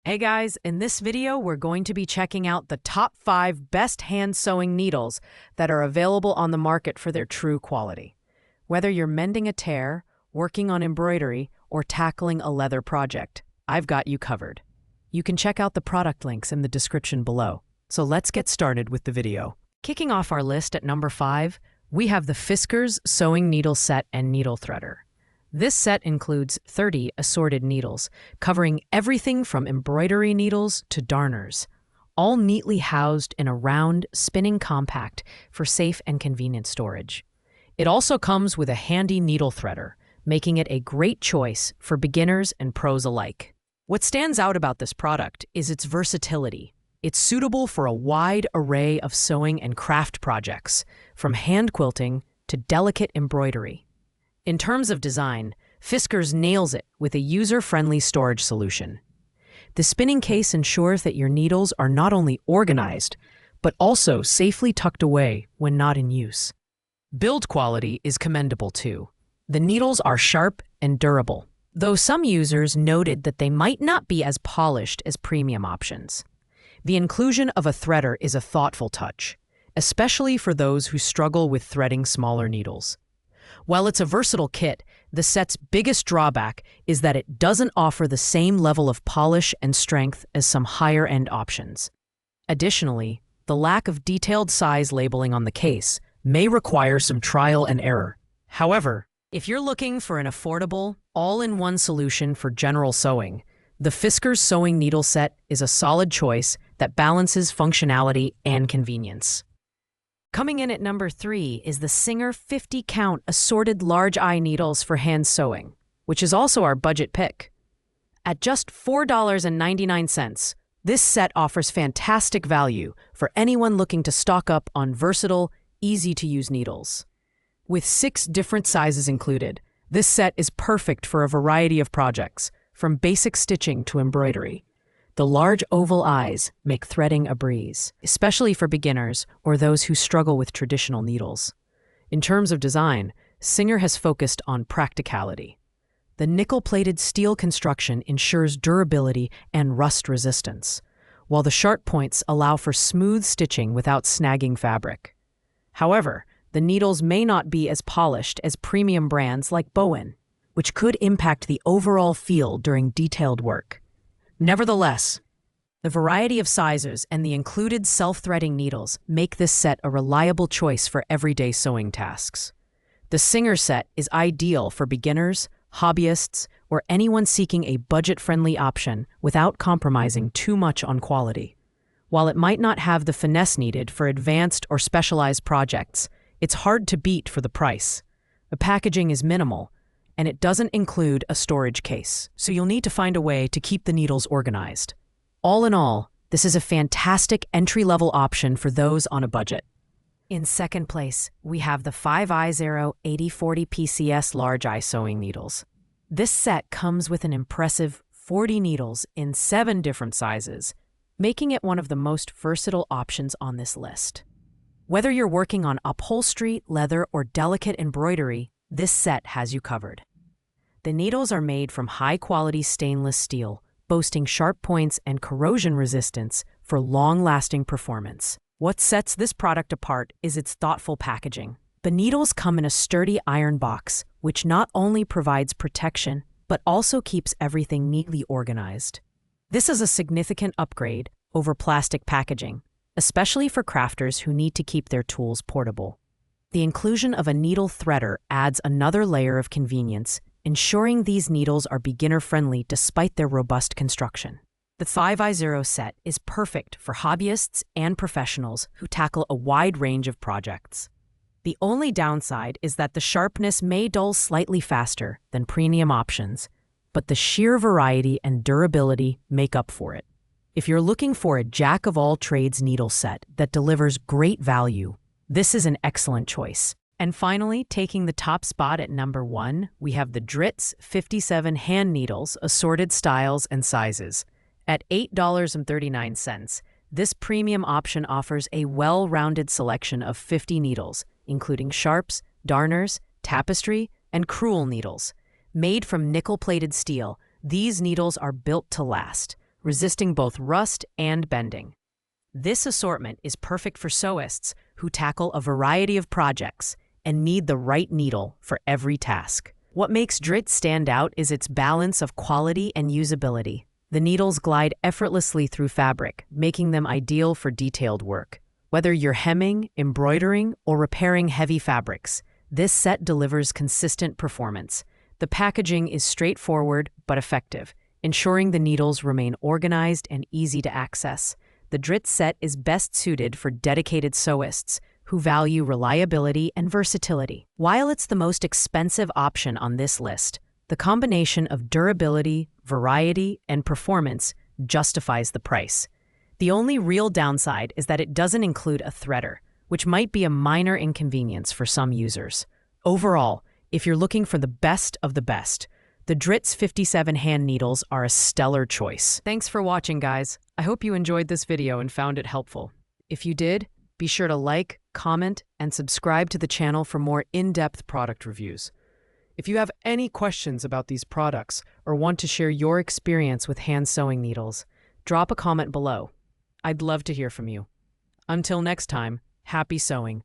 Hey guys, in this video, we're going to be checking out the top 5 best hand sewing needles that are available on the market for their true quality. Whether you're mending a tear, working on embroidery, or tackling a leather project, I've got you covered. You can check out the product links in the description below. So let's get started with the video. Kicking off our list at number 5, we have the Fiskars Sewing Needle Set and Needle Threader. This set includes 30 assorted needles, covering everything from embroidery needles to darners, all neatly housed in a round, spinning compact for safe and convenient storage. It also comes with a handy needle threader, making it a great choice for beginners and pros alike. What stands out about this product is its versatility. It's suitable for a wide array of sewing and craft projects, from hand quilting to delicate embroidery. In terms of design, Fiskars nails it with a user-friendly storage solution. The spinning case ensures that your needles are not only organized, but also safely tucked away when not in use. Build quality is commendable too. The needles are sharp and durable, though some users noted that they might not be as polished as premium options. The inclusion of a threader is a thoughtful touch, especially for those who struggle with threading smaller needles. While it's a versatile kit, the set's biggest drawback is that it doesn't offer the same level of polish and strength as some higher-end options. Additionally, the lack of detailed size labeling on the case may require some trial and error. However, if you're looking for an affordable, all-in-one solution for general sewing, the Fiskars Sewing Needle Set is a solid choice that balances functionality and convenience. Coming in at number 3 is the Singer 50-count assorted large eye needles for hand sewing, which is also our budget pick. At just $4.99, this set offers fantastic value for anyone looking to stock up on versatile, easy-to-use needles. With 6 different sizes included, this set is perfect for a variety of projects, from basic stitching to embroidery. The large oval eyes make threading a breeze, especially for beginners or those who struggle with traditional needles. In terms of design, Singer has focused on practicality. The nickel-plated steel construction ensures durability and rust resistance, while the sharp points allow for smooth stitching without snagging fabric. However, the needles may not be as polished as premium brands like Bohin, which could impact the overall feel during detailed work. Nevertheless, the variety of sizes and the included self-threading needles make this set a reliable choice for everyday sewing tasks. The Singer set is ideal for beginners, hobbyists, or anyone seeking a budget-friendly option without compromising too much on quality. While it might not have the finesse needed for advanced or specialized projects, it's hard to beat for the price. The packaging is minimal, and it doesn't include a storage case, so you'll need to find a way to keep the needles organized. All in all, this is a fantastic entry-level option for those on a budget. In second place, we have the 5i0 8040 PCS Large Eye Sewing Needles. This set comes with an impressive 40 needles in 7 different sizes, making it one of the most versatile options on this list. Whether you're working on upholstery, leather, or delicate embroidery, this set has you covered. The needles are made from high-quality stainless steel, boasting sharp points and corrosion resistance for long-lasting performance. What sets this product apart is its thoughtful packaging. The needles come in a sturdy iron box, which not only provides protection, but also keeps everything neatly organized. This is a significant upgrade over plastic packaging, especially for crafters who need to keep their tools portable. The inclusion of a needle threader adds another layer of convenience, ensuring these needles are beginner-friendly despite their robust construction. The 5i0 set is perfect for hobbyists and professionals who tackle a wide range of projects. The only downside is that the sharpness may dull slightly faster than premium options, but the sheer variety and durability make up for it. If you're looking for a jack-of-all-trades needle set that delivers great value, this is an excellent choice. And finally, taking the top spot at number 1, we have the Dritz 57 hand needles, assorted styles and sizes. At $8.39, this premium option offers a well-rounded selection of 50 needles, including sharps, darners, tapestry, and crewel needles. Made from nickel-plated steel, these needles are built to last, resisting both rust and bending. This assortment is perfect for sewists who tackle a variety of projects and need the right needle for every task. What makes Drit stand out is its balance of quality and usability. The needles glide effortlessly through fabric, making them ideal for detailed work. Whether you're hemming, embroidering, or repairing heavy fabrics, this set delivers consistent performance. The packaging is straightforward but effective, ensuring the needles remain organized and easy to access. The Drit set is best suited for dedicated sewists who value reliability and versatility. While it's the most expensive option on this list, the combination of durability, variety, and performance justifies the price. The only real downside is that it doesn't include a threader, which might be a minor inconvenience for some users. Overall, if you're looking for the best of the best, the Drit's 57 hand needles are a stellar choice. Thanks for watching, guys. I hope you enjoyed this video and found it helpful. If you did, be sure to like, comment, and subscribe to the channel for more in-depth product reviews. If you have any questions about these products or want to share your experience with hand sewing needles, drop a comment below. I'd love to hear from you. Until next time, happy sewing.